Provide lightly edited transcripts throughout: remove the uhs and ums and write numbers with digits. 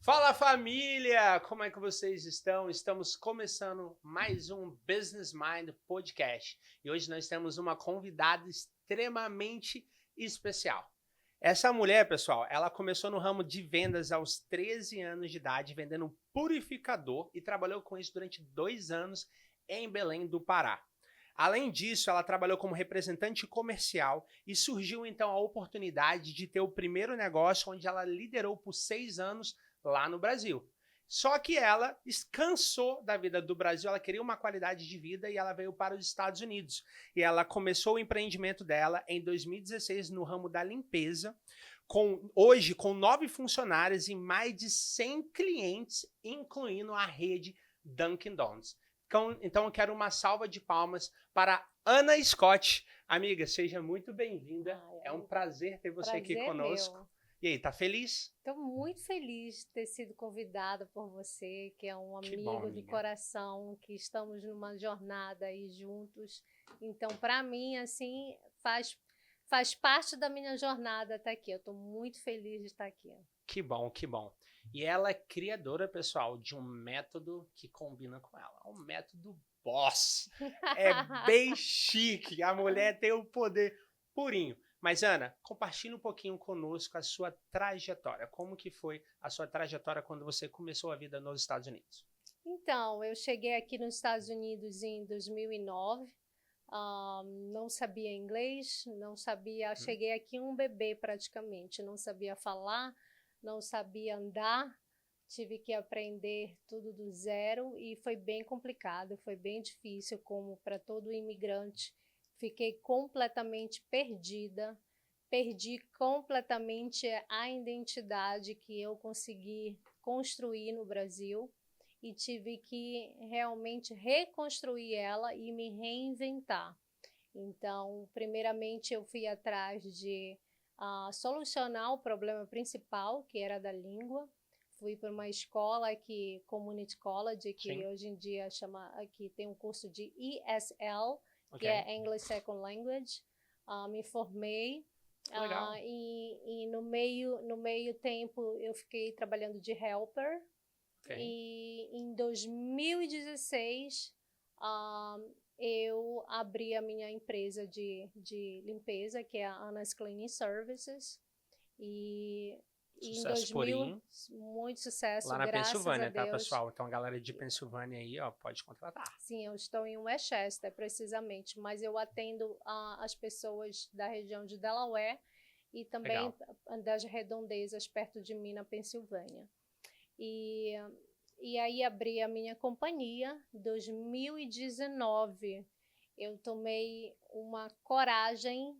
Fala família, como é que vocês estão? Estamos começando mais um Business Mind Podcast e hoje nós temos uma convidada extremamente especial. Essa mulher, pessoal, ela começou no ramo de vendas aos 13 anos de idade, vendendo um purificador e trabalhou com isso durante 2 anos em Belém do Pará. Além disso, ela trabalhou como representante comercial e surgiu então a oportunidade de ter o primeiro negócio onde ela liderou por 6 anos lá no Brasil. Só que ela cansou da vida do Brasil, ela queria uma qualidade de vida e ela veio para os Estados Unidos. E ela começou o empreendimento dela em 2016 no ramo da limpeza, hoje com 9 funcionários e mais de 100 clientes, incluindo a rede Dunkin' Donuts. Então eu quero uma salva de palmas para Ana Scott. Amiga, seja muito bem-vinda. É um prazer ter você aqui conosco. Meu. E aí, tá feliz? Estou muito feliz de ter sido convidada por você, que é um Que bom, amigo do amiga. coração, que estamos numa jornada aí juntos. Então, para mim, assim, faz parte da minha jornada estar aqui. Eu estou muito feliz de estar aqui. Que bom, que bom. E ela é criadora, pessoal, de um método que combina com ela. Um método boss. É bem chique. A mulher tem o poder purinho. Mas, Ana, compartilhe um pouquinho conosco a sua trajetória. Como que foi a sua trajetória quando você começou a vida nos Estados Unidos? Então, eu cheguei aqui nos Estados Unidos em 2009. Não sabia inglês, não sabia. Hum, Cheguei aqui um bebê praticamente, não sabia falar, não sabia andar, tive que aprender tudo do zero e foi bem complicado, foi bem difícil, como para todo imigrante. Fiquei completamente perdida, perdi completamente a identidade que eu consegui construir no Brasil e tive que realmente reconstruir ela e me reinventar. Então, primeiramente, eu fui atrás de solucionar o problema principal, que era da língua. Fui para uma escola que Community College, que sim, hoje em dia chama, que tem um curso de ESL, que ok. é English Second Language. Me formei. Que legal. E no meio tempo eu fiquei trabalhando de helper, Ok. e em 2016, ah, eu abri a minha empresa de limpeza, que é a Anna's Cleaning Services. E, e em Sucesso 2000, purinho. muito sucesso, Lá na graças a Pensilvânia, tá, Deus. pessoal? Então, a galera de Pensilvânia aí, ó, pode contratar. Sim, eu estou em Westchester, precisamente, mas eu atendo as pessoas da região de Delaware e também Legal. das redondezas perto de mim, na Pensilvânia. E, e aí abri a minha companhia em 2019. Eu tomei uma coragem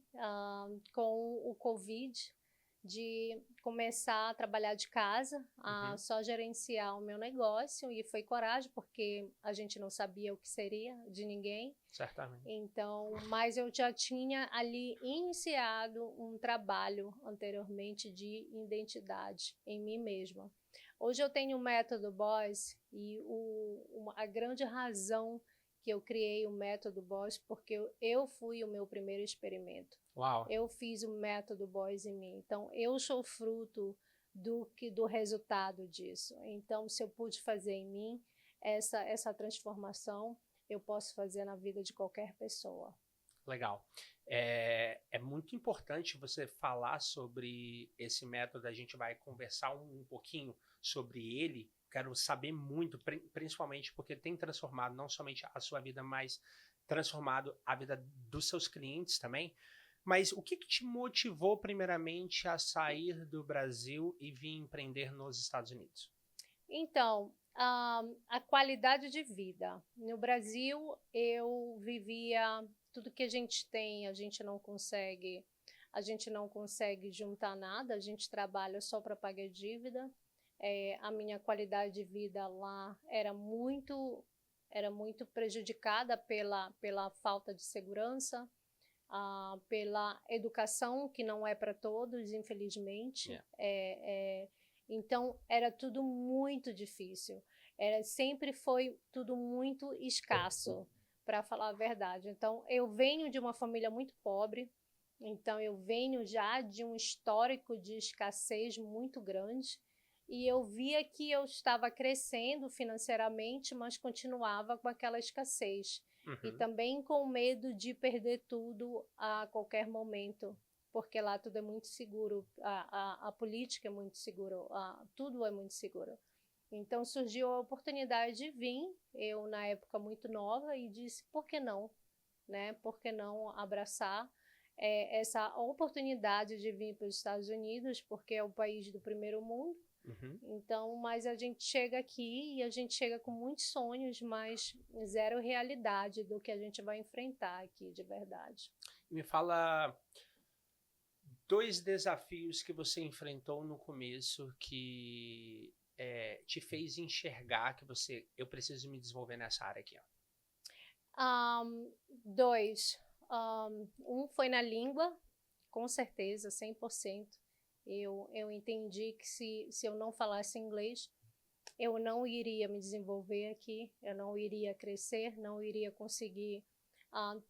com o Covid de começar a trabalhar de casa, a Uhum, só gerenciar o meu negócio, e foi coragem porque a gente não sabia o que seria de ninguém. certamente. Então, mas eu já tinha ali iniciado um trabalho anteriormente de identidade em mim mesma. Hoje eu tenho o método BOSS e a grande razão que eu criei o método BOSS, porque eu fui o meu primeiro experimento. Uau, Eu fiz o método BOSS em mim. Então, eu sou fruto do resultado disso. Então, se eu pude fazer em mim essa transformação, eu posso fazer na vida de qualquer pessoa. legal. É muito importante você falar sobre esse método. A gente vai conversar um pouquinho sobre ele. Quero saber muito, principalmente porque tem transformado não somente a sua vida, mas transformado a vida dos seus clientes também. Mas o que te motivou, primeiramente, a sair do Brasil e vir empreender nos Estados Unidos? Então, a qualidade de vida. No Brasil, eu vivia tudo que a gente tem, a gente não consegue juntar nada, a gente trabalha só para pagar dívida. A minha qualidade de vida lá era muito prejudicada pela falta de segurança, pela educação, que não é para todos, infelizmente. Yeah. Então, era tudo muito difícil. Sempre foi tudo muito escasso, para falar a verdade. Então, eu venho de uma família muito pobre, então eu venho já de um histórico de escassez muito grande. e eu via que eu estava crescendo financeiramente, mas continuava com aquela escassez. E Uhum. também com medo de perder tudo a qualquer momento, porque lá tudo é muito seguro, a política é muito segura, tudo é muito seguro. Então surgiu a oportunidade de vir, eu na época muito nova, e disse, por que não? Né? Por que não abraçar essa oportunidade de vir para os Estados Unidos, porque é o país do primeiro mundo. Uhum. Então, mas a gente chega aqui e a gente chega com muitos sonhos, mas zero realidade do que a gente vai enfrentar aqui de verdade. Me fala 2 desafios que você enfrentou no começo que te fez enxergar que eu preciso me desenvolver nessa área aqui, ó. Dois. Um foi na língua, com certeza, 100%. Eu entendi que se eu não falasse inglês, eu não iria me desenvolver aqui, eu não iria crescer, não iria conseguir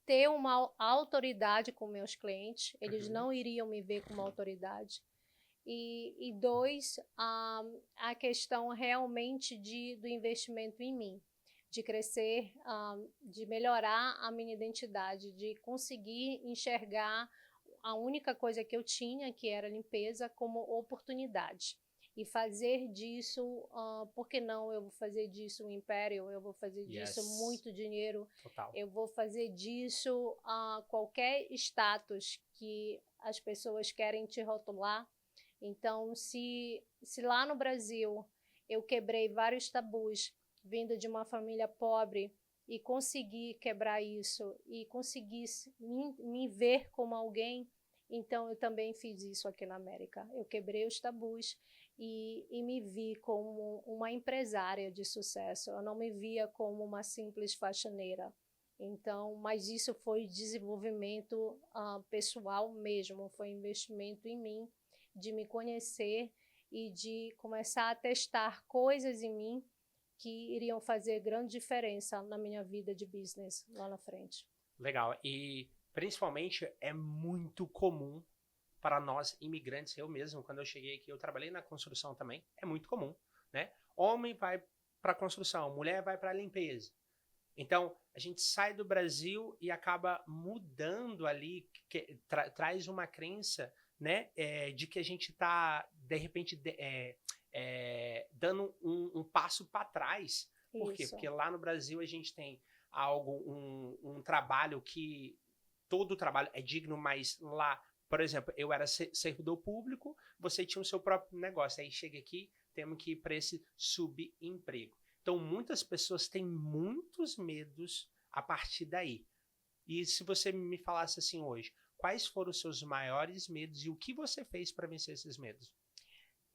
ter uma autoridade com meus clientes, eles Uhum. não iriam me ver como autoridade. E dois, a questão realmente do investimento em mim, de crescer, de melhorar a minha identidade, de conseguir enxergar a única coisa que eu tinha, que era limpeza, como oportunidade. E fazer disso, por que não eu vou fazer disso um império, eu vou fazer disso Yes. muito dinheiro, Total. eu vou fazer disso qualquer status que as pessoas querem te rotular. Então, se lá no Brasil eu quebrei vários tabus, vindo de uma família pobre, e consegui quebrar isso, e consegui me ver como alguém, então eu também fiz isso aqui na América. Eu quebrei os tabus e me vi como uma empresária de sucesso. Eu não me via como uma simples faxineira. Então, mas isso foi desenvolvimento pessoal mesmo, foi investimento em mim, de me conhecer e de começar a testar coisas em mim que iriam fazer grande diferença na minha vida de business lá na frente. Legal. E principalmente é muito comum para nós imigrantes, eu mesmo, quando eu cheguei aqui, eu trabalhei na construção também, é muito comum, né? Homem vai para a construção, mulher vai para a limpeza. Então, a gente sai do Brasil e acaba mudando ali, traz uma crença, né, de que a gente está, de repente, dando um passo para trás. Por quê? Isso. Porque lá no Brasil a gente tem um trabalho que todo trabalho é digno, mas lá, por exemplo, eu era servidor público, você tinha o seu próprio negócio, aí chega aqui, temos que ir para esse subemprego. Então, muitas pessoas têm muitos medos a partir daí. E se você me falasse assim hoje, quais foram os seus maiores medos e o que você fez para vencer esses medos?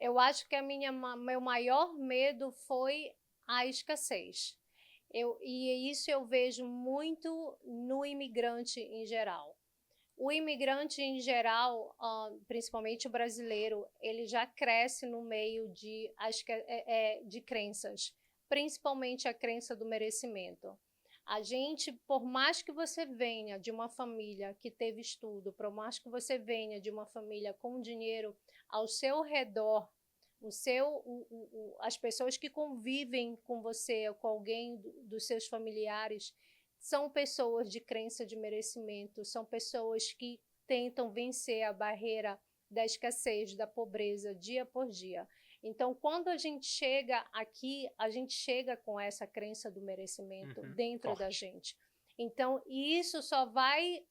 Eu acho que meu maior medo foi a escassez. E isso eu vejo muito no imigrante em geral. O imigrante em geral, principalmente o brasileiro, ele já cresce no meio de crenças, principalmente a crença do merecimento. A gente, por mais que você venha de uma família que teve estudo, por mais que você venha de uma família com dinheiro, ao seu redor, as pessoas que convivem com você ou com alguém dos seus familiares, são pessoas de crença de merecimento, são pessoas que tentam vencer a barreira da escassez, da pobreza, dia por dia. Então, quando a gente chega aqui, a gente chega com essa crença do merecimento dentro da gente. Então, isso só vai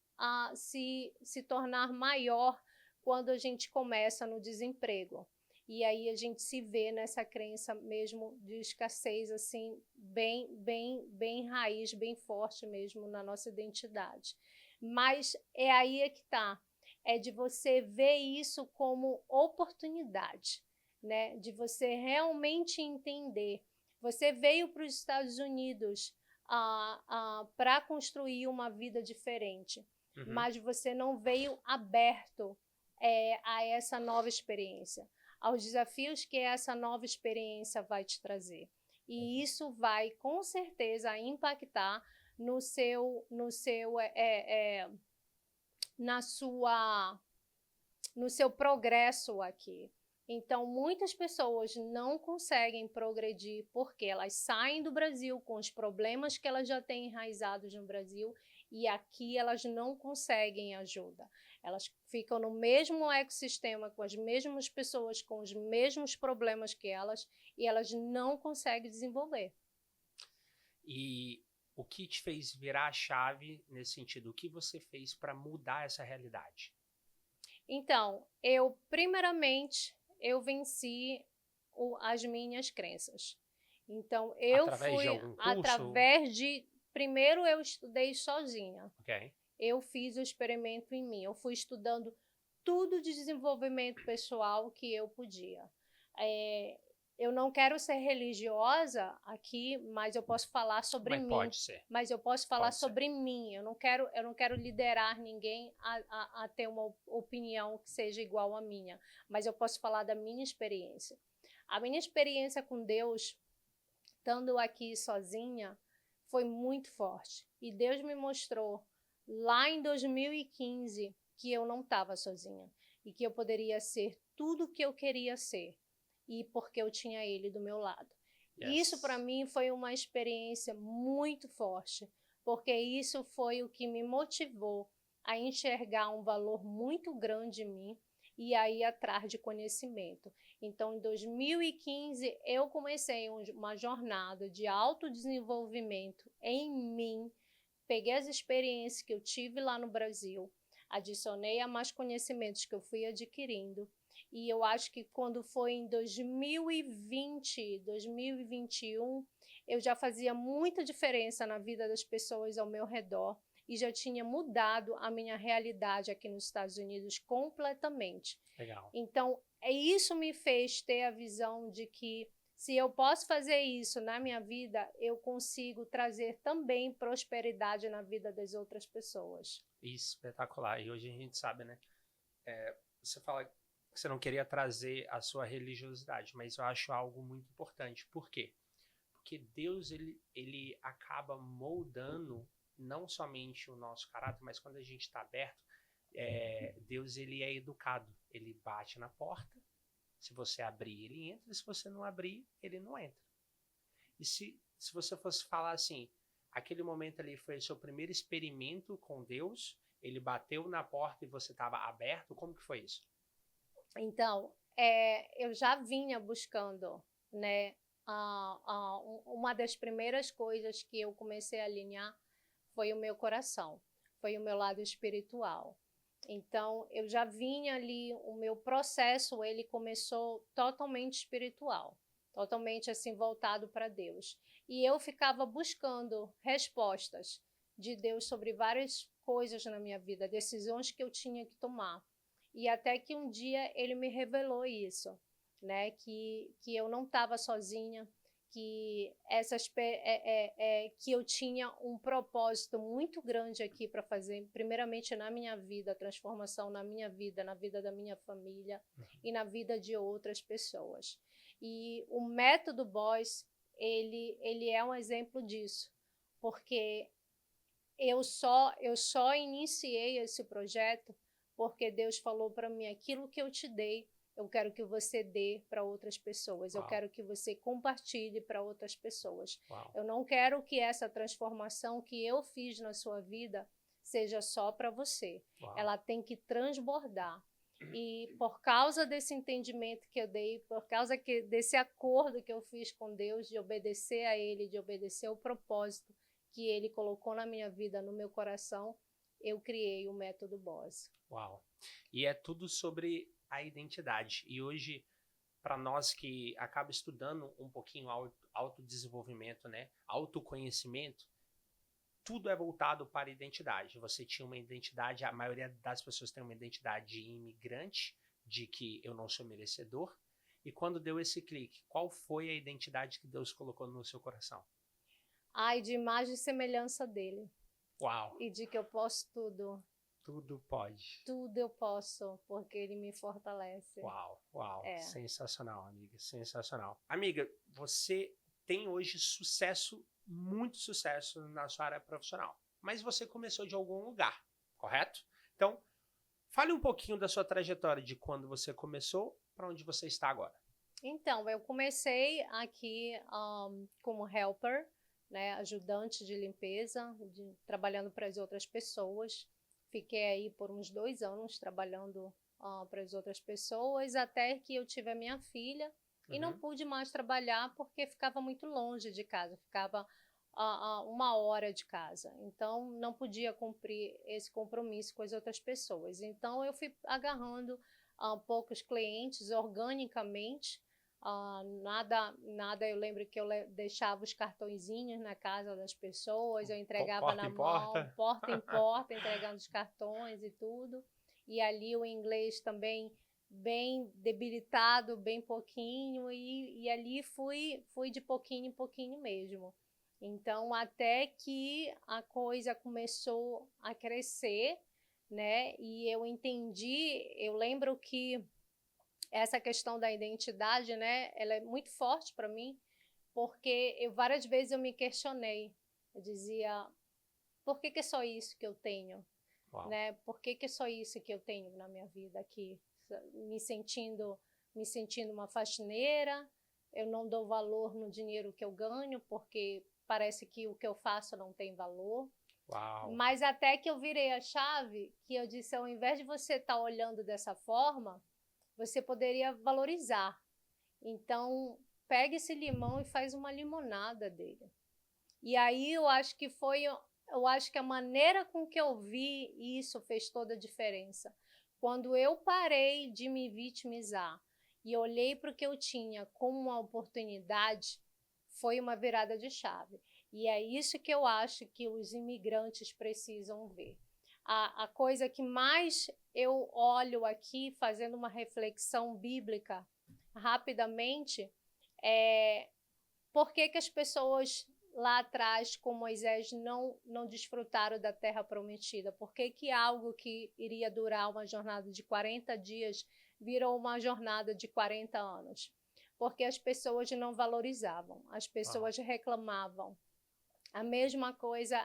se tornar maior quando a gente começa no desemprego. E aí a gente se vê nessa crença mesmo de escassez, assim, bem raiz, bem forte mesmo na nossa identidade. Mas é aí que está, é de você ver isso como oportunidade, né? De você realmente entender. Você veio para os Estados Unidos para construir uma vida diferente, mas você não veio aberto a essa nova experiência, aos desafios que essa nova experiência vai te trazer. E isso vai, com certeza, impactar no seu progresso aqui. Então, muitas pessoas não conseguem progredir porque elas saem do Brasil com os problemas que elas já têm enraizados no Brasil e aqui elas não conseguem ajuda. Elas ficam no mesmo ecossistema, com as mesmas pessoas, com os mesmos problemas que elas e elas não conseguem desenvolver. E o que te fez virar a chave nesse sentido? O que você fez para mudar essa realidade? Então, primeiramente, eu venci as minhas crenças. Então, eu Através de fui algum curso? através de... Primeiro, eu estudei sozinha. Ok. Eu fiz o experimento em mim. Eu fui estudando tudo de desenvolvimento pessoal que eu podia. Eu não quero ser religiosa aqui, mas eu posso falar sobre Mas mim. pode ser. Mas eu posso falar Pode ser. sobre mim. Eu não quero liderar ninguém a ter uma opinião que seja igual à minha. Mas eu posso falar da minha experiência. A minha experiência com Deus, estando aqui sozinha, foi muito forte. E Deus me mostrou lá em 2015 que eu não estava sozinha. E que eu poderia ser tudo o que eu queria ser. E porque eu tinha Ele do meu lado. Yes. Isso para mim foi uma experiência muito forte, porque isso foi o que me motivou a enxergar um valor muito grande em mim e a ir atrás de conhecimento. Então, em 2015, eu comecei uma jornada de autodesenvolvimento em mim, peguei as experiências que eu tive lá no Brasil, adicionei a mais conhecimentos que eu fui adquirindo. E eu acho que quando foi em 2020, 2021, eu já fazia muita diferença na vida das pessoas ao meu redor e já tinha mudado a minha realidade aqui nos Estados Unidos completamente. Legal. Então, isso me fez ter a visão de que se eu posso fazer isso na minha vida, eu consigo trazer também prosperidade na vida das outras pessoas. Espetacular. E hoje a gente sabe, né? Você fala que você não queria trazer a sua religiosidade, mas eu acho algo muito importante. Por quê? Porque Deus, ele acaba moldando não somente o nosso caráter, mas quando a gente está aberto, Deus, ele é educado. Ele bate na porta, se você abrir, ele entra, se você não abrir, ele não entra. E se você fosse falar assim, aquele momento ali foi o seu primeiro experimento com Deus, ele bateu na porta e você estava aberto, como que foi isso? Então, eu já vinha buscando, né? Uma das primeiras coisas que eu comecei a alinhar foi o meu coração, foi o meu lado espiritual. Então, eu já vinha ali, o meu processo, ele começou totalmente espiritual, totalmente assim voltado para Deus. E eu ficava buscando respostas de Deus sobre várias coisas na minha vida, decisões que eu tinha que tomar. E até que um dia ele me revelou isso, né? Que eu não estava sozinha, que que eu tinha um propósito muito grande aqui para fazer, primeiramente na minha vida, a transformação na minha vida, na vida da minha família e na vida de outras pessoas. E o método Boss, ele é um exemplo disso, porque eu só iniciei esse projeto porque Deus falou para mim, aquilo que eu te dei, eu quero que você dê para outras pessoas. Uau. Eu quero que você compartilhe para outras pessoas. Uau. Eu não quero que essa transformação que eu fiz na sua vida seja só para você. Uau. Ela tem que transbordar. E por causa desse entendimento que eu dei, por causa desse acordo que eu fiz com Deus, de obedecer a Ele, de obedecer ao propósito que Ele colocou na minha vida, no meu coração, eu criei o método Boss. Uau! E é tudo sobre a identidade. E hoje, para nós que acaba estudando um pouquinho autodesenvolvimento, né? Autoconhecimento, tudo é voltado para a identidade. Você tinha uma identidade, a maioria das pessoas tem uma identidade de imigrante, de que eu não sou merecedor. E quando deu esse clique, qual foi a identidade que Deus colocou no seu coração? De imagem e semelhança dele. Uau! E de que eu posso tudo. Tudo pode. Tudo eu posso, porque ele me fortalece. Uau, uau. Sensacional, amiga, sensacional. Amiga, você tem hoje sucesso, muito sucesso na sua área profissional, mas você começou de algum lugar, correto? Então, fale um pouquinho da sua trajetória, de quando você começou para onde você está agora? Então, eu comecei aqui como helper, né, ajudante de limpeza, trabalhando para as outras pessoas. Fiquei aí por uns 2 anos trabalhando para as outras pessoas, até que eu tive a minha filha e não pude mais trabalhar porque ficava muito longe de casa, ficava a 1 hora de casa. Então, não podia cumprir esse compromisso com as outras pessoas. Então, eu fui agarrando poucos clientes organicamente. Nada, eu lembro que eu deixava os cartõezinhos na casa das pessoas, eu entregava Porta na em mão, porta? porta em porta, entregando os cartões e tudo. E ali o inglês também bem debilitado, bem pouquinho, e ali fui de pouquinho em pouquinho mesmo. Então, até que a coisa começou a crescer, né? E eu entendi, eu lembro que essa questão da identidade, né, ela é muito forte para mim, porque várias vezes eu me questionei. Eu dizia, por que é só isso que eu tenho? Né? Por que é só isso que eu tenho na minha vida aqui? Me sentindo uma faxineira, eu não dou valor no dinheiro que eu ganho, porque parece que o que eu faço não tem valor. Uau. Mas até que eu virei a chave, que eu disse, ao invés de você estar olhando dessa forma, você poderia valorizar. Então, pega esse limão e faz uma limonada dele. E aí eu acho que a maneira com que eu vi isso fez toda a diferença. Quando eu parei de me vitimizar e olhei para o que eu tinha como uma oportunidade, foi uma virada de chave. E é isso que eu acho que os imigrantes precisam ver. A coisa que mais eu olho aqui, fazendo uma reflexão bíblica rapidamente, é por que as pessoas lá atrás, com Moisés, não desfrutaram da terra prometida? Por que algo que iria durar uma jornada de 40 dias virou uma jornada de 40 anos? Porque as pessoas não valorizavam, as pessoas reclamavam. A mesma coisa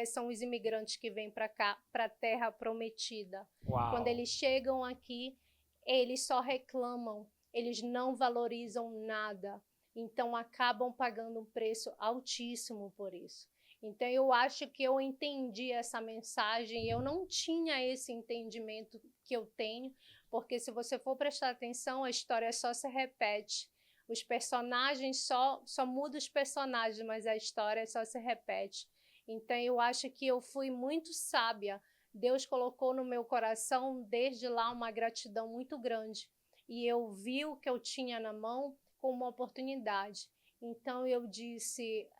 são os imigrantes que vêm para cá, para a terra prometida. Uau. Quando eles chegam aqui, eles só reclamam, eles não valorizam nada. Então, acabam pagando um preço altíssimo por isso. Então, eu acho que eu entendi essa mensagem, eu não tinha esse entendimento que eu tenho, porque se você for prestar atenção, a história só se repete. Os personagens só mudam os personagens, mas a história só se repete. Então, eu acho que eu fui muito sábia. Deus colocou no meu coração, desde lá, uma gratidão muito grande. E eu vi o que eu tinha na mão como uma oportunidade. Então, eu disse,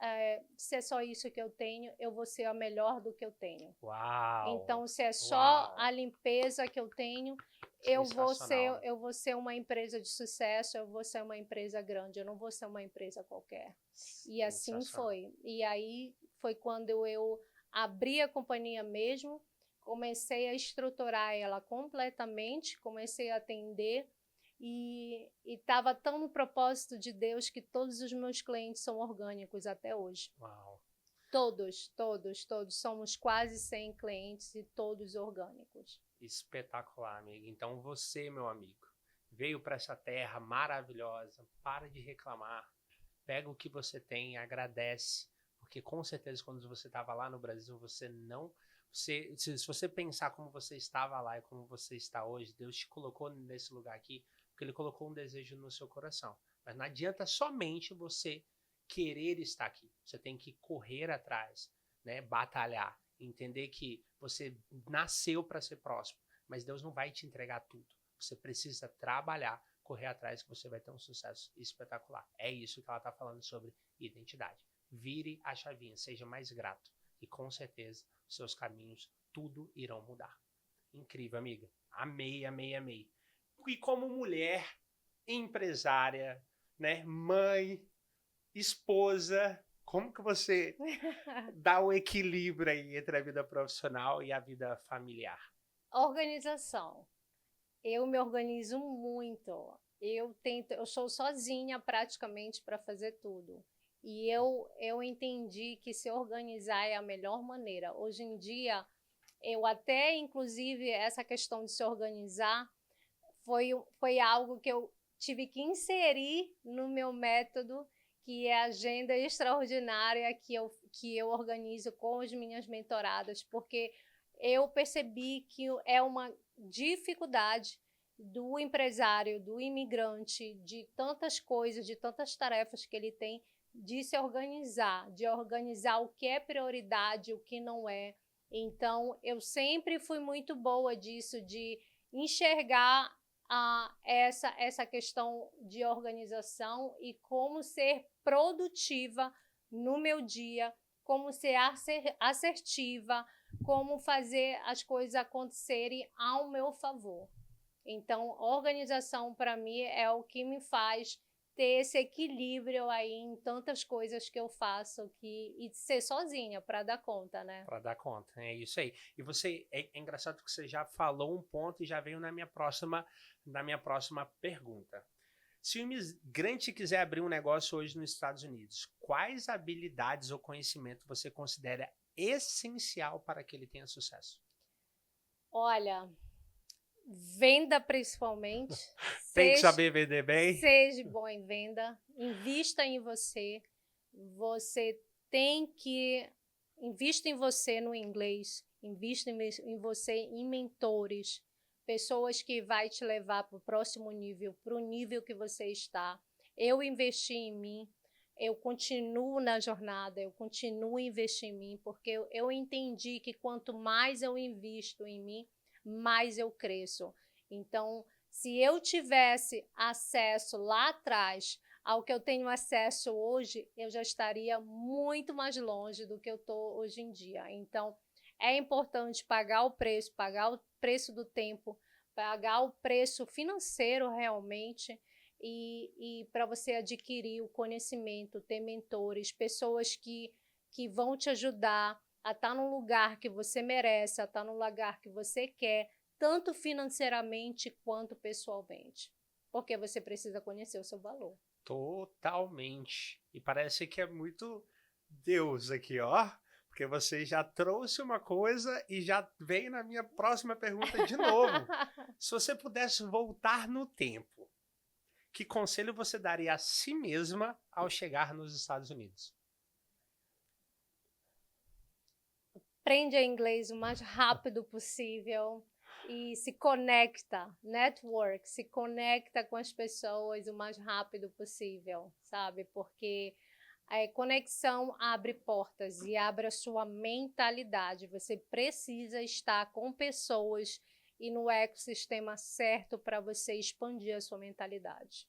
se é só isso que eu tenho, eu vou ser a melhor do que eu tenho. Uau! Então, se é só Uau. a limpeza que eu tenho, eu vou ser uma empresa de sucesso, eu vou ser uma empresa grande, eu não vou ser uma empresa qualquer. E assim foi. E aí foi quando eu abri a companhia mesmo, comecei a estruturar ela completamente, comecei a atender e estava tão no propósito de Deus que todos os meus clientes são orgânicos até hoje. Uau. Todos. Somos quase 100 clientes e todos orgânicos. Espetacular, amigo. Então você, meu amigo, veio para essa terra maravilhosa. Para de reclamar. Pega o que você tem, agradece. Porque com certeza quando você estava lá no Brasil, você não... se você pensar como você estava lá e como você está hoje, Deus te colocou nesse lugar aqui, porque Ele colocou um desejo no seu coração. Mas não adianta somente você querer estar aqui. Você tem que correr atrás, né? Batalhar. Entender que você nasceu para ser próspero, mas Deus não vai te entregar tudo. Você precisa trabalhar, correr atrás, que você vai ter um sucesso espetacular. É isso que ela está falando sobre identidade. Vire a chavinha, seja mais grato e com certeza seus caminhos tudo irão mudar. Incrível, amiga. Amei, amei, amei. E como mulher, empresária, né, mãe, esposa, como que você dá o equilíbrio aí entre a vida profissional e a vida familiar? Organização. Eu me organizo muito. Eu sou sozinha praticamente para fazer tudo. E eu entendi que se organizar é a melhor maneira. Hoje em dia, eu até, inclusive, essa questão de se organizar foi algo que tive que inserir no meu método, que é a agenda extraordinária que eu organizo com as minhas mentoradas, porque eu percebi que é uma dificuldade do empresário, do imigrante, de tantas coisas, de tantas tarefas que ele tem, de se organizar, de organizar o que é prioridade, o que não é. Então, eu sempre fui muito boa disso, de enxergar essa questão de organização e como ser produtiva no meu dia, como ser assertiva, como fazer as coisas acontecerem ao meu favor. Então, organização para mim é o que me faz ter esse equilíbrio aí em tantas coisas que eu faço e ser sozinha para dar conta, né? Para dar conta, é isso aí. E você, é engraçado que você já falou um ponto e já veio na minha próxima pergunta. Se o imigrante quiser abrir um negócio hoje nos Estados Unidos, quais habilidades ou conhecimento você considera essencial para que ele tenha sucesso? Olha, venda principalmente. Tem que saber vender bem. Seja bom em venda, invista em você. Você tem que invista em você no inglês, invista em você em mentores, pessoas que vai te levar para o próximo nível, para o nível que você está. Eu investi em mim, eu continuo na jornada, eu continuo a investir em mim, porque eu entendi que quanto mais eu invisto em mim, mais eu cresço. Então, se eu tivesse acesso lá atrás ao que eu tenho acesso hoje, eu já estaria muito mais longe do que eu estou hoje em dia. Então, é importante pagar o preço do tempo, pagar o preço financeiro realmente, e para você adquirir o conhecimento, ter mentores, pessoas que vão te ajudar a estar no lugar que você merece, a estar no lugar que você quer, tanto financeiramente quanto pessoalmente, porque você precisa conhecer o seu valor. Totalmente. E parece que é muito Deus aqui, ó. Porque você já trouxe uma coisa e já veio na minha próxima pergunta de novo. Se você pudesse voltar no tempo, que conselho você daria a si mesma ao chegar nos Estados Unidos? Aprende inglês o mais rápido possível e se conecta, se conecta com as pessoas o mais rápido possível, sabe? Porque a conexão abre portas e abre a sua mentalidade. Você precisa estar com pessoas e no ecossistema certo para você expandir a sua mentalidade.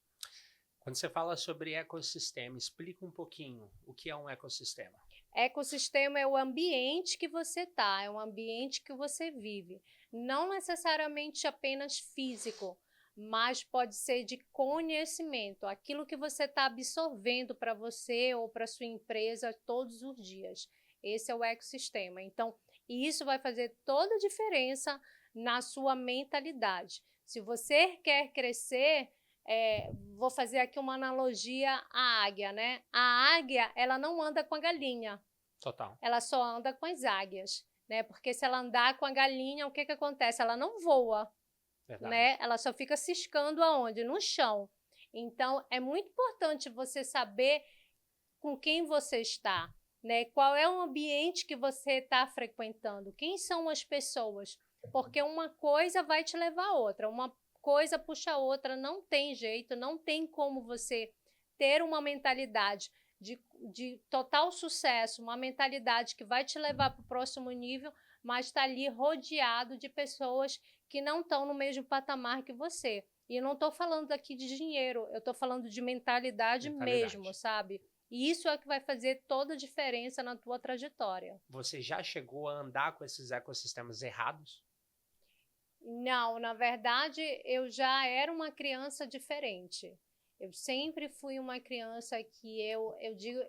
Quando você fala sobre ecossistema, explica um pouquinho o que é um ecossistema. Ecossistema é o ambiente que você está, é o ambiente que você vive. Não necessariamente apenas físico, mas pode ser de conhecimento, aquilo que você está absorvendo para você ou para sua empresa todos os dias. Esse é o ecossistema. Então, isso vai fazer toda a diferença na sua mentalidade. Se você quer crescer, vou fazer aqui uma analogia à águia, né? A águia, ela não anda com a galinha. Total. Ela só anda com as águias, né? Porque se ela andar com a galinha, o que acontece? Ela não voa, né? Ela só fica ciscando aonde? No chão. Então, é muito importante você saber com quem você está, né? Qual é o ambiente que você está frequentando? Quem são as pessoas? Porque uma coisa vai te levar a outra, uma coisa puxa a outra, não tem jeito, não tem como você ter uma mentalidade de total sucesso, uma mentalidade que vai te levar para o próximo nível, mas está ali rodeado de pessoas que não estão no mesmo patamar que você. E eu não estou falando aqui de dinheiro, eu estou falando de mentalidade mesmo, sabe? E isso é que vai fazer toda a diferença na tua trajetória. Você já chegou a andar com esses ecossistemas errados? Não, na verdade, eu já era uma criança diferente. Eu sempre fui uma criança que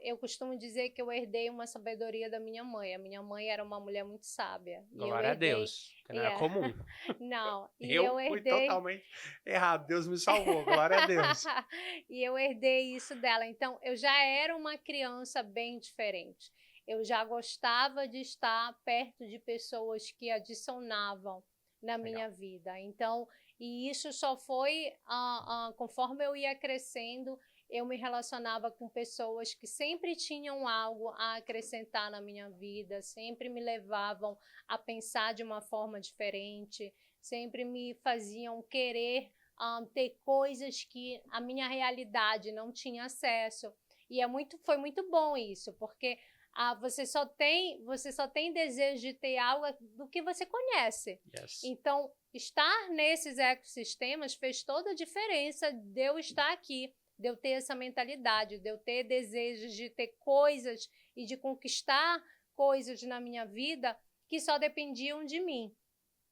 eu costumo dizer que eu herdei uma sabedoria da minha mãe. A minha mãe era uma mulher muito sábia. Glória a Deus, que não é comum. Não, e eu fui totalmente errado, Deus me salvou, glória a Deus. E eu herdei isso dela. Então, eu já era uma criança bem diferente. Eu já gostava de estar perto de pessoas que adicionavam na minha vida. Então, E isso só foi, conforme eu ia crescendo, eu me relacionava com pessoas que sempre tinham algo a acrescentar na minha vida, sempre me levavam a pensar de uma forma diferente, sempre me faziam querer ter coisas que a minha realidade não tinha acesso. E foi muito bom isso, porque você só tem desejo de ter algo do que você conhece. Yes. Então, estar nesses ecossistemas fez toda a diferença de eu estar aqui, de eu ter essa mentalidade, de eu ter desejos de ter coisas e de conquistar coisas na minha vida que só dependiam de mim.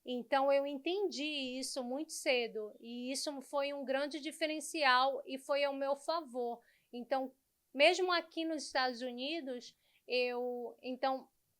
Então, eu entendi isso muito cedo e isso foi um grande diferencial e foi ao meu favor. Então, mesmo aqui nos Estados Unidos,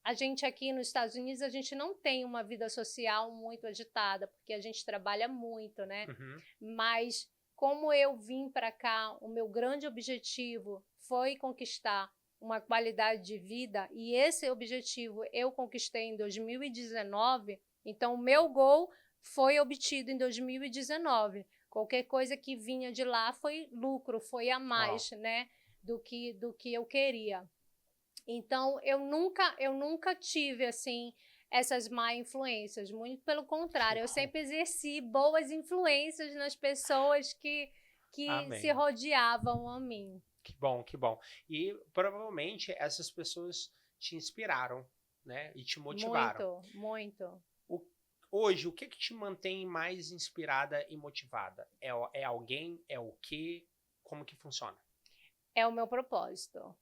a gente aqui nos Estados Unidos, a gente não tem uma vida social muito agitada, porque a gente trabalha muito, né? Uhum. Mas como eu vim para cá, o meu grande objetivo foi conquistar uma qualidade de vida, e esse objetivo eu conquistei em 2019, então o meu goal foi obtido em 2019. Qualquer coisa que vinha de lá foi lucro, foi a mais, né, do que eu queria. Então, eu nunca tive, assim, essas má influências. Muito pelo contrário, eu sempre exerci boas influências nas pessoas que se rodeavam a mim. Que bom, que bom. E provavelmente essas pessoas te inspiraram, né? E te motivaram. Muito, muito. Hoje, o que te mantém mais inspirada e motivada? É alguém? É o quê? Como que funciona? É o meu propósito.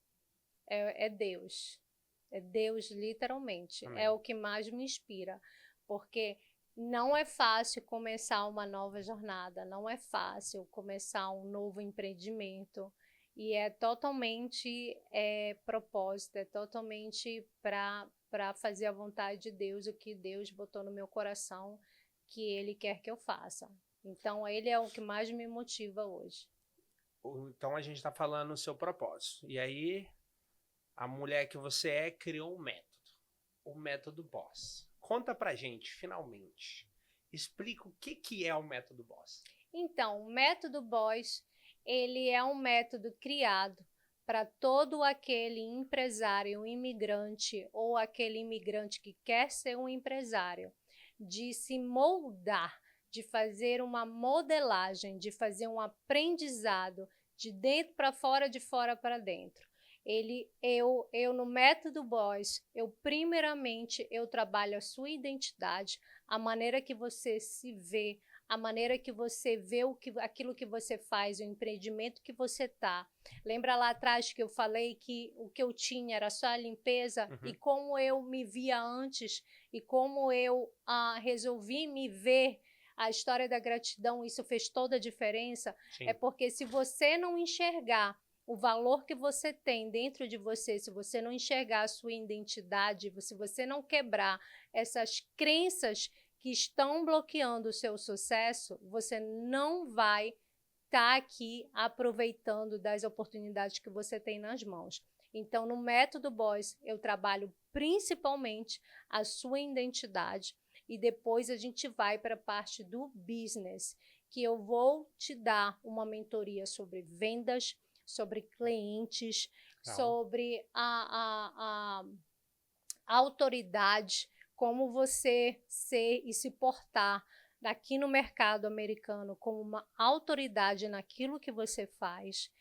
É Deus. É Deus, literalmente. Amém. É o que mais me inspira. Porque não é fácil começar uma nova jornada, não é fácil começar um novo empreendimento. E é totalmente propósito, é totalmente para fazer a vontade de Deus, o que Deus botou no meu coração, que Ele quer que eu faça. Então, Ele é o que mais me motiva hoje. Então, a gente está falando o seu propósito. E aí, a mulher que você é criou um método. O método Boss. Conta pra gente, finalmente. Explica o que é o método Boss. Então, o método Boss, ele é um método criado para todo aquele empresário, imigrante ou aquele imigrante que quer ser um empresário, de se moldar, de fazer uma modelagem, de fazer um aprendizado de dentro para fora, de fora para dentro. Eu no método Boss, primeiramente eu trabalho a sua identidade, a maneira que você se vê, a maneira que você vê aquilo que você faz, o empreendimento que você tá. Lembra lá atrás que eu falei que o que eu tinha era só a limpeza? Uhum. E como eu me via antes e como eu resolvi me ver. A história da gratidão, isso fez toda a diferença. Sim. É porque se você não enxergar o valor que você tem dentro de você, se você não enxergar a sua identidade, se você não quebrar essas crenças que estão bloqueando o seu sucesso, você não vai estar aqui aproveitando das oportunidades que você tem nas mãos. Então, no método Boss, eu trabalho principalmente a sua identidade e depois a gente vai para a parte do business, que eu vou te dar uma mentoria sobre vendas, sobre clientes, sobre a autoridade, como você ser e se portar aqui no mercado americano como uma autoridade naquilo que você faz.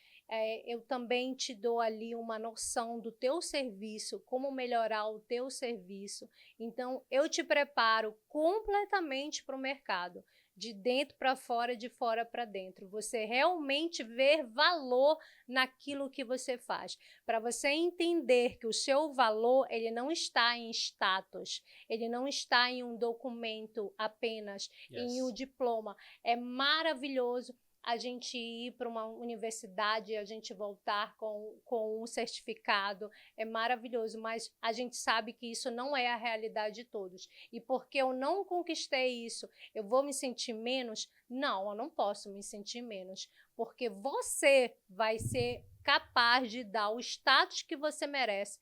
Eu também te dou ali uma noção do teu serviço, como melhorar o teu serviço. Então, eu te preparo completamente para o mercado, de dentro para fora, de fora para dentro. Você realmente ver valor naquilo que você faz. Para você entender que o seu valor, ele não está em status, ele não está em um documento apenas, em um diploma. É maravilhoso a gente ir para uma universidade e a gente voltar com um certificado, é maravilhoso, mas a gente sabe que isso não é a realidade de todos. E porque eu não conquistei isso, eu vou me sentir menos? Não, eu não posso me sentir menos, porque você vai ser capaz de dar o status que você merece,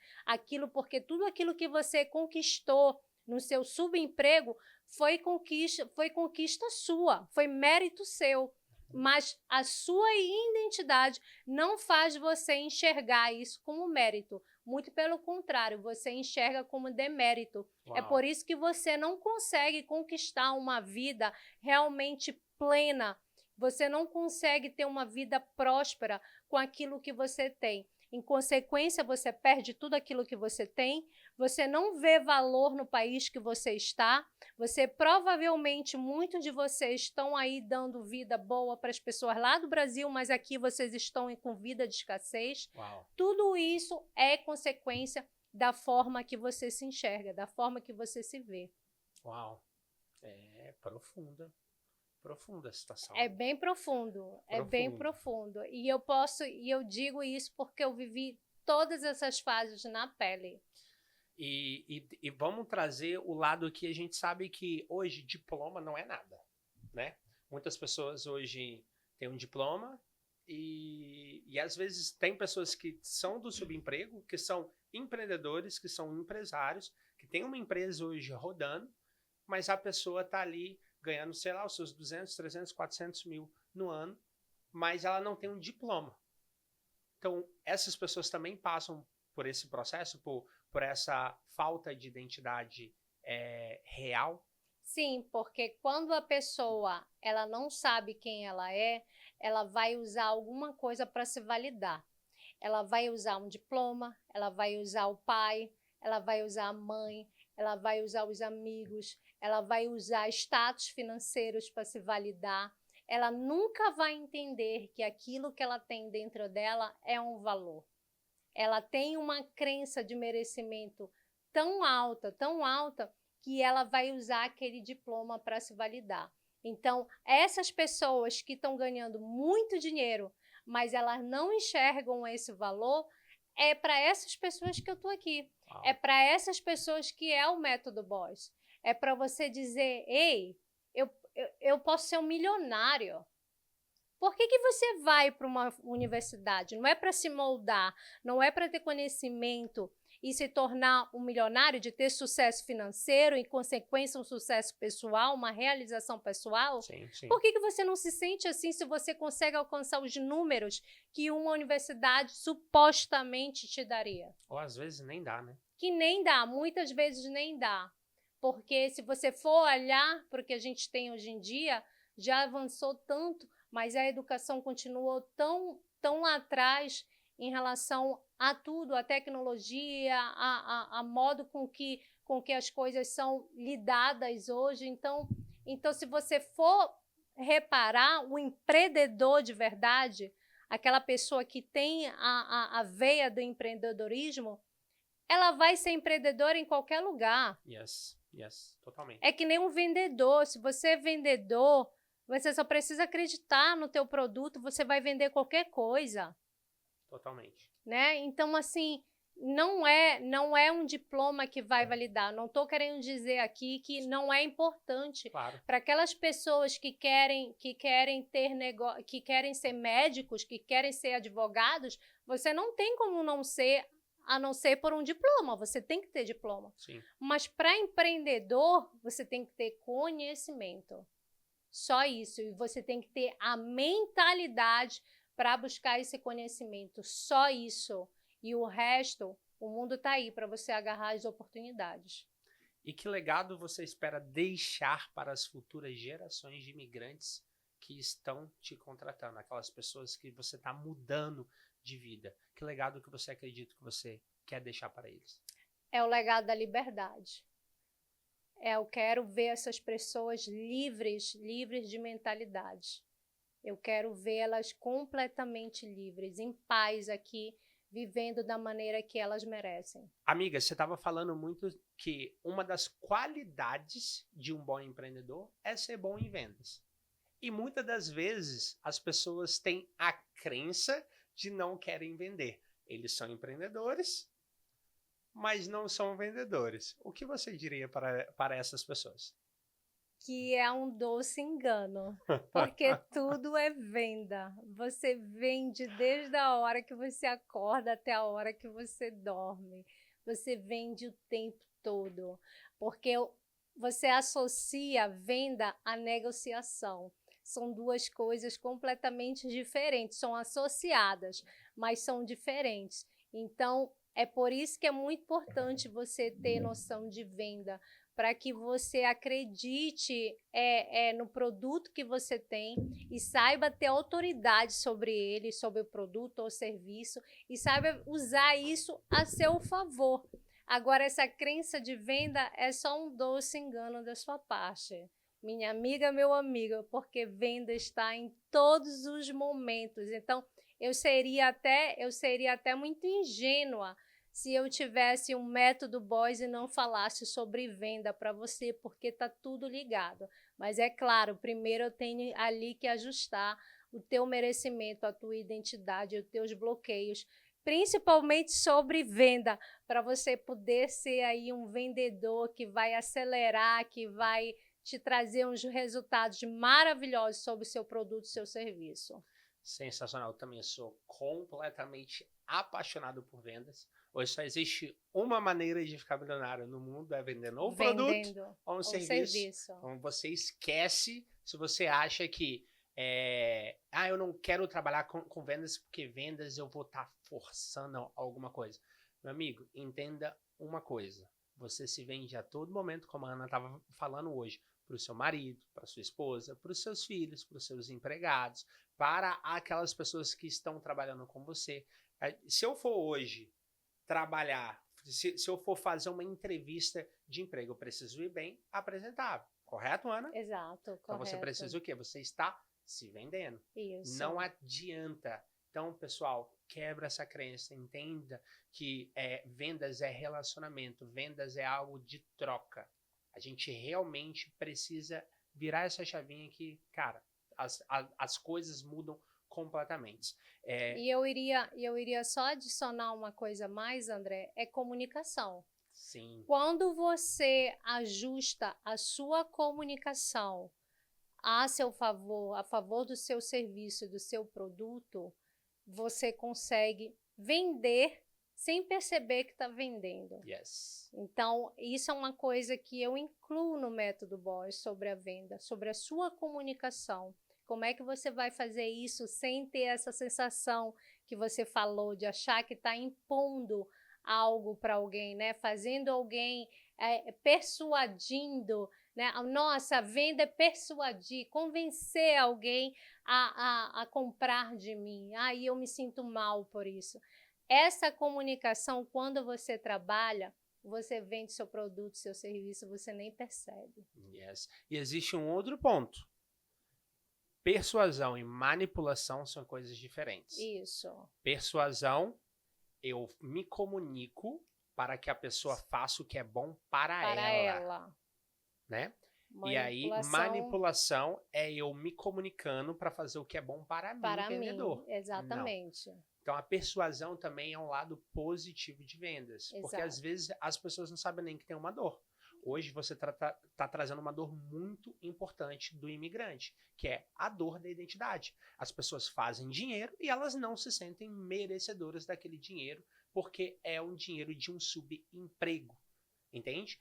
porque tudo aquilo que você conquistou no seu subemprego foi conquista sua, foi mérito seu. Mas a sua identidade não faz você enxergar isso como mérito. Muito pelo contrário, você enxerga como demérito. Uau. É por isso que você não consegue conquistar uma vida realmente plena. Você não consegue ter uma vida próspera com aquilo que você tem. Em consequência, você perde tudo aquilo que você tem, você não vê valor no país que você está, você provavelmente, muitos de vocês estão aí dando vida boa para as pessoas lá do Brasil, mas aqui vocês estão com vida de escassez. Uau. Tudo isso é consequência da forma que você se enxerga, da forma que você se vê. Uau, é profunda a situação. É bem profundo, é bem profundo. E eu digo isso porque eu vivi todas essas fases na pele. E vamos trazer o lado que a gente sabe que hoje diploma não é nada, né? Muitas pessoas hoje têm um diploma e às vezes tem pessoas que são do subemprego, que são empreendedores, que são empresários, que tem uma empresa hoje rodando, mas a pessoa está ali ganhando, sei lá, os seus 200, 300, 400 mil no ano, mas ela não tem um diploma. Então, essas pessoas também passam por esse processo, por essa falta de identidade real? Sim, porque quando a pessoa ela não sabe quem ela vai usar alguma coisa para se validar. Ela vai usar um diploma, ela vai usar o pai, ela vai usar a mãe, ela vai usar os amigos, ela vai usar status financeiros para se validar. Ela nunca vai entender que aquilo que ela tem dentro dela é um valor. Ela tem uma crença de merecimento tão alta, que ela vai usar aquele diploma para se validar. Então, essas pessoas que estão ganhando muito dinheiro, mas elas não enxergam esse valor, é para essas pessoas que eu estou aqui. Uau. É para essas pessoas que é o método Boss. É para você dizer, ei, eu posso ser um milionário. Por que você vai para uma universidade? Não é para se moldar, não é para ter conhecimento e se tornar um milionário, de ter sucesso financeiro, em consequência um sucesso pessoal, uma realização pessoal? Sim, sim. Por que você não se sente assim se você consegue alcançar os números que uma universidade supostamente te daria? Ou às vezes nem dá, né? Que nem dá, muitas vezes nem dá. Porque se você for olhar para o que a gente tem hoje em dia, já avançou tanto, mas a educação continuou tão lá atrás em relação a tudo, a tecnologia, a modo com que as coisas são lidadas hoje. Então, se você for reparar, o empreendedor de verdade, aquela pessoa que tem a veia do empreendedorismo, ela vai ser empreendedora em qualquer lugar. Yes, totalmente. É que nem um vendedor. Se você é vendedor, você só precisa acreditar no teu produto, você vai vender qualquer coisa. Totalmente. Né? Então, assim, não é um diploma que vai validar. Não estou querendo dizer aqui que não é importante. Claro. Para aquelas pessoas que querem ter negócio, que querem ser médicos, que querem ser advogados, você não tem como não ser, a não ser por um diploma. Você tem que ter diploma. Sim. Mas para empreendedor, você tem que ter conhecimento. Só isso. E você tem que ter a mentalidade para buscar esse conhecimento. Só isso. E o resto, o mundo está aí para você agarrar as oportunidades. E que legado você espera deixar para as futuras gerações de imigrantes que estão te contratando? Aquelas pessoas que você está mudando de vida. Que legado que você acredita que você quer deixar para eles? É o legado da liberdade. Eu quero ver essas pessoas livres de mentalidade. Eu quero vê-las completamente livres, em paz aqui, vivendo da maneira que elas merecem. Amiga, você estava falando muito que uma das qualidades de um bom empreendedor é ser bom em vendas. E muitas das vezes as pessoas têm a crença de não querem vender. Eles são empreendedores, mas não são vendedores. O que você diria para essas pessoas? Que é um doce engano, porque tudo é venda. Você vende desde a hora que você acorda até a hora que você dorme. Você vende o tempo todo, porque você associa venda à negociação. São duas coisas completamente diferentes, são associadas, mas são diferentes. Então, é por isso que é muito importante você ter noção de venda, para que você acredite no produto que você tem e saiba ter autoridade sobre ele, sobre o produto ou serviço, e saiba usar isso a seu favor. Agora, essa crença de venda é só um doce engano da sua parte. Minha amiga, meu amigo, porque venda está em todos os momentos. Então, eu seria até muito ingênua se eu tivesse um método Boys e não falasse sobre venda para você, porque está tudo ligado. Mas é claro, primeiro eu tenho ali que ajustar o teu merecimento, a tua identidade, os teus bloqueios, principalmente sobre venda, para você poder ser aí um vendedor que vai acelerar, que vai te trazer uns resultados maravilhosos sobre o seu produto, seu serviço. Sensacional, eu também sou completamente apaixonado por vendas. Hoje só existe uma maneira de ficar milionário no mundo, é vendendo um produto ou um serviço. Então você esquece se você acha que eu não quero trabalhar com vendas porque vendas eu vou estar forçando alguma coisa. Meu amigo, entenda uma coisa. Você se vende a todo momento, como a Ana estava falando hoje, para o seu marido, para a sua esposa, para os seus filhos, para os seus empregados, para aquelas pessoas que estão trabalhando com você. Se eu for hoje trabalhar, se eu for fazer uma entrevista de emprego, eu preciso ir bem apresentável. Correto, Ana? Exato, correto. Então você precisa o quê? Você está se vendendo. Isso. Não adianta. Então, pessoal, quebra essa crença, entenda que vendas é relacionamento, vendas é algo de troca. A gente realmente precisa virar essa chavinha que, cara, as coisas mudam completamente. E eu iria só adicionar uma coisa mais, André, é comunicação. Sim. Quando você ajusta a sua comunicação a seu favor, a favor do seu serviço, do seu produto, você consegue vender sem perceber que está vendendo. Yes. Então, isso é uma coisa que eu incluo no método Boys sobre a venda, sobre a sua comunicação. Como é que você vai fazer isso sem ter essa sensação que você falou, de achar que está impondo algo para alguém, né? Fazendo alguém, persuadindo, né? Nossa, a venda é persuadir, convencer alguém a comprar de mim. Aí eu me sinto mal por isso. Essa comunicação, quando você trabalha, você vende seu produto, seu serviço, você nem percebe. Yes. E existe um outro ponto. Persuasão e manipulação são coisas diferentes. Isso. Persuasão, eu me comunico para que a pessoa faça o que é bom para ela. Né? E aí, manipulação é eu me comunicando para fazer o que é bom para mim, vendedor. Exatamente. Não. Então, a persuasão também é um lado positivo de vendas. Exato. Porque, às vezes, as pessoas não sabem nem que tem uma dor. Hoje, você está trazendo uma dor muito importante do imigrante, que é a dor da identidade. As pessoas fazem dinheiro e elas não se sentem merecedoras daquele dinheiro, porque é um dinheiro de um subemprego. Entende?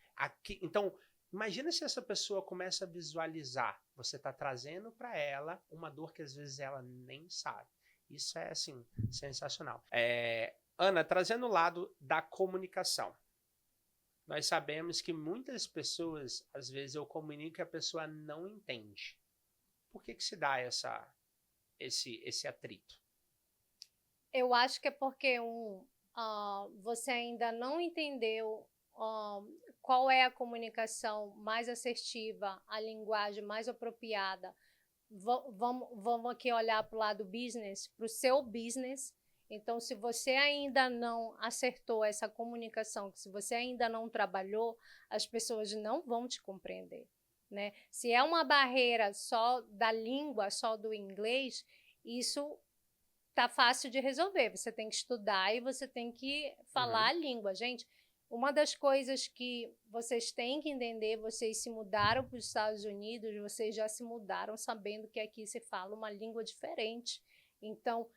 Então, imagina se essa pessoa começa a visualizar. Você está trazendo para ela uma dor que, às vezes, ela nem sabe. Isso é, assim, sensacional. Ana, trazendo o lado da comunicação. Nós sabemos que muitas pessoas, às vezes, eu comunico e a pessoa não entende. Por que se dá esse atrito? Eu acho que é porque você ainda não entendeu qual é a comunicação mais assertiva, a linguagem mais apropriada. Vamos aqui olhar para o lado business, para o seu business. Então, se você ainda não acertou essa comunicação, se você ainda não trabalhou, as pessoas não vão te compreender, né? Se é uma barreira só da língua, só do inglês, isso tá fácil de resolver. Você tem que estudar e você tem que falar a língua. Gente, uma das coisas que vocês têm que entender, vocês se mudaram para os Estados Unidos, vocês já se mudaram sabendo que aqui se fala uma língua diferente. Então,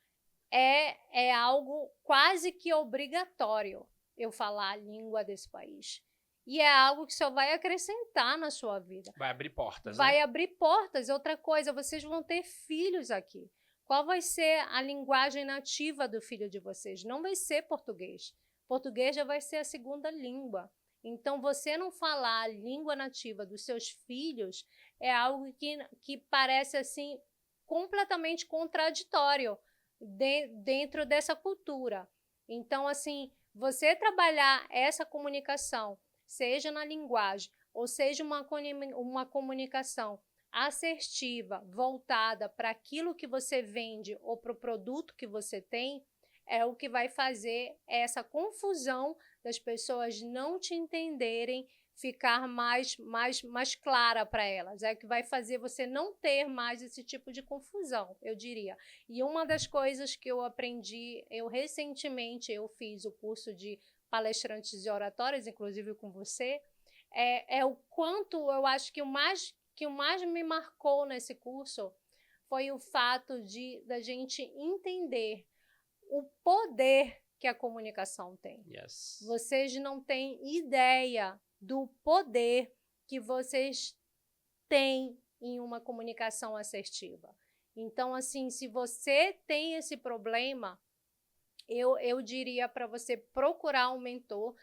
é algo quase que obrigatório eu falar a língua desse país. e é algo que só vai acrescentar na sua vida. Vai abrir portas, Vai né? abrir portas. Outra coisa, vocês vão ter filhos aqui. Qual vai ser a linguagem nativa do filho de vocês? Não vai ser português. Português já vai ser a segunda língua. Então, você não falar a língua nativa dos seus filhos é algo que parece assim completamente contraditório dentro dessa cultura. Então, assim, você trabalhar essa comunicação, seja na linguagem, ou seja uma comunicação assertiva, voltada para aquilo que você vende ou para o produto que você tem, é o que vai fazer essa confusão das pessoas não te entenderem ficar mais clara para elas. É o que vai fazer você não ter mais esse tipo de confusão, eu diria. E uma das coisas que eu aprendi, recentemente eu fiz o curso de palestrantes de oratórias, inclusive com você, é o quanto eu acho que o mais me marcou nesse curso foi o fato da gente entender o poder que a comunicação tem. Yes. Vocês não têm ideia do poder que vocês têm em uma comunicação assertiva. Então, assim, se você tem esse problema, eu diria para você procurar um mentor,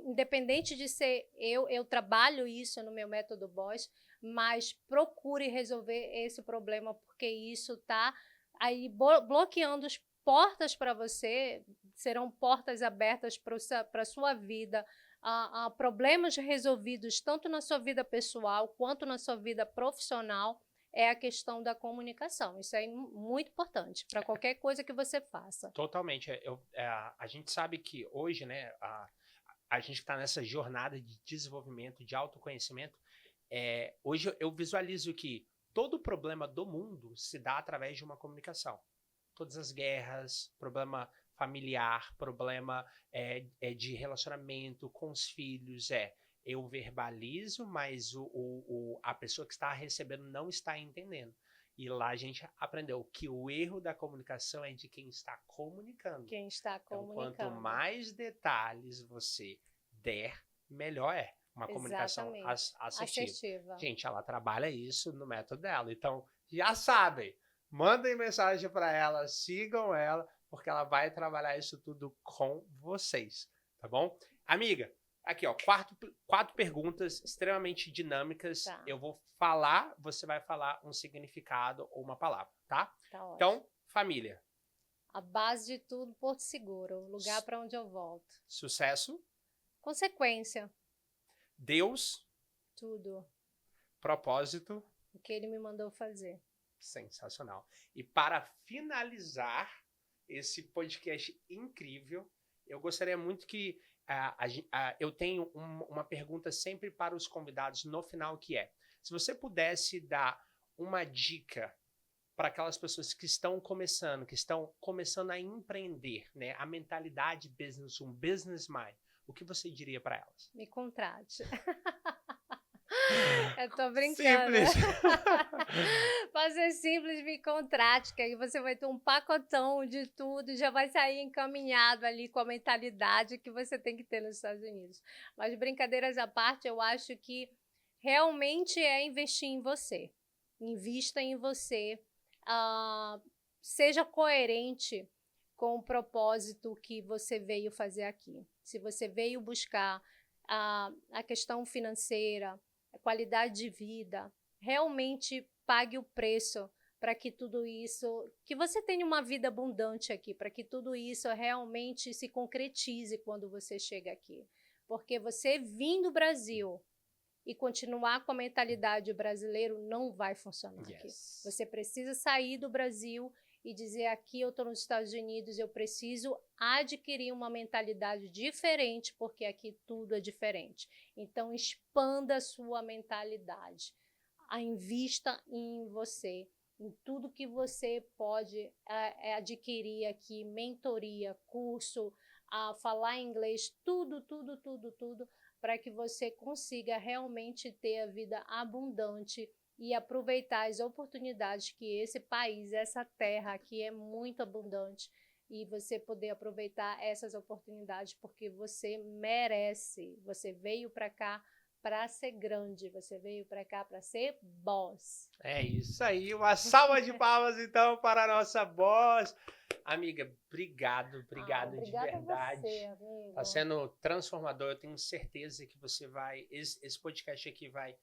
independente de ser eu trabalho isso no meu método Boss, mas procure resolver esse problema, porque isso está aí bloqueando as portas para você, serão portas abertas para a sua vida, a problemas resolvidos tanto na sua vida pessoal quanto na sua vida profissional. É a questão da comunicação. Isso é muito importante para qualquer coisa que você faça. Totalmente. A gente sabe que hoje, né, a gente está nessa jornada de desenvolvimento, de autoconhecimento. Hoje eu visualizo que todo problema do mundo se dá através de uma comunicação. Todas as guerras, problema familiar, problema de relacionamento com os filhos, eu verbalizo, mas a pessoa que está recebendo não está entendendo. E lá a gente aprendeu que o erro da comunicação é de quem está comunicando. Quem está comunicando. Então, quanto mais detalhes você der, melhor é. Uma comunicação assertiva. Gente, ela trabalha isso no método dela. Então, já sabem, mandem mensagem para ela, sigam ela, porque ela vai trabalhar isso tudo com vocês, tá bom? Amiga, aqui, ó, quatro perguntas extremamente dinâmicas. Tá. Eu vou falar, você vai falar um significado ou uma palavra, tá? Tá ótimo. Então, família. A base de tudo, Porto Seguro, o lugar para onde eu volto. Sucesso. Consequência. Deus. Tudo. Propósito. O que ele me mandou fazer. Sensacional. E para finalizar esse podcast incrível, eu gostaria muito que eu tenho uma pergunta sempre para os convidados no final, que é: se você pudesse dar uma dica para aquelas pessoas que estão começando a empreender, né, a mentalidade business, um business mind, o que você diria para elas? Me contrate. Eu tô brincando. Simples. Pode ser simples, me contrate, que aí você vai ter um pacotão de tudo, já vai sair encaminhado ali com a mentalidade que você tem que ter nos Estados Unidos. Mas brincadeiras à parte, eu acho que realmente é investir em você. Invista em você. Seja coerente com o propósito que você veio fazer aqui. Se você veio buscar a questão financeira, a qualidade de vida, realmente pague o preço para que tudo isso, que você tenha uma vida abundante aqui, para que tudo isso realmente se concretize quando você chega aqui. Porque você vir do Brasil e continuar com a mentalidade brasileira não vai funcionar aqui. Você precisa sair do Brasil e dizer: aqui eu estou nos Estados Unidos, eu preciso adquirir uma mentalidade diferente, porque aqui tudo é diferente. Então, expanda a sua mentalidade. Invista em você, em tudo que você pode adquirir aqui, mentoria, curso, falar inglês, tudo, para que você consiga realmente ter a vida abundante e aproveitar as oportunidades que esse país, essa terra aqui é muito abundante e você poder aproveitar essas oportunidades, porque você merece. Você veio para cá para ser grande, você veio para cá para ser boss. É isso aí, uma salva de palmas então para a nossa boss. Amiga, obrigado de Obrigada verdade. a você, amigo. Está sendo transformador, eu tenho certeza que você vai, esse podcast aqui vai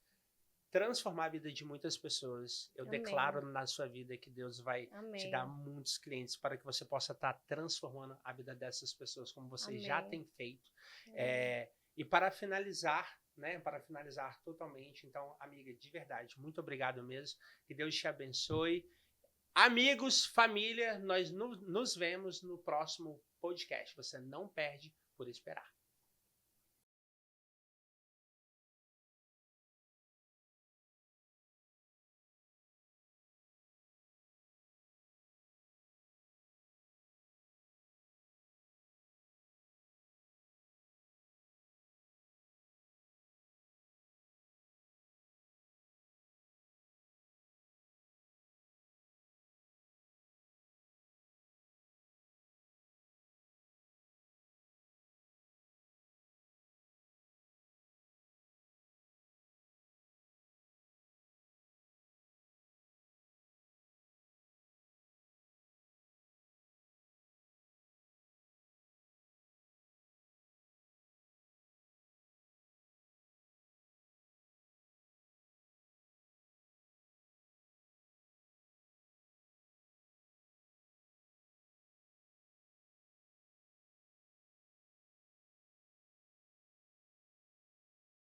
transformar a vida de muitas pessoas. Eu Amém. declaro na sua vida que Deus vai Amém. te dar muitos clientes para que você possa estar transformando a vida dessas pessoas, como você Amém. já tem feito. E para finalizar, né, para finalizar totalmente, então, amiga, de verdade, muito obrigado mesmo. Que Deus te abençoe. Amigos, família, nós nos vemos no próximo podcast. Você não perde por esperar.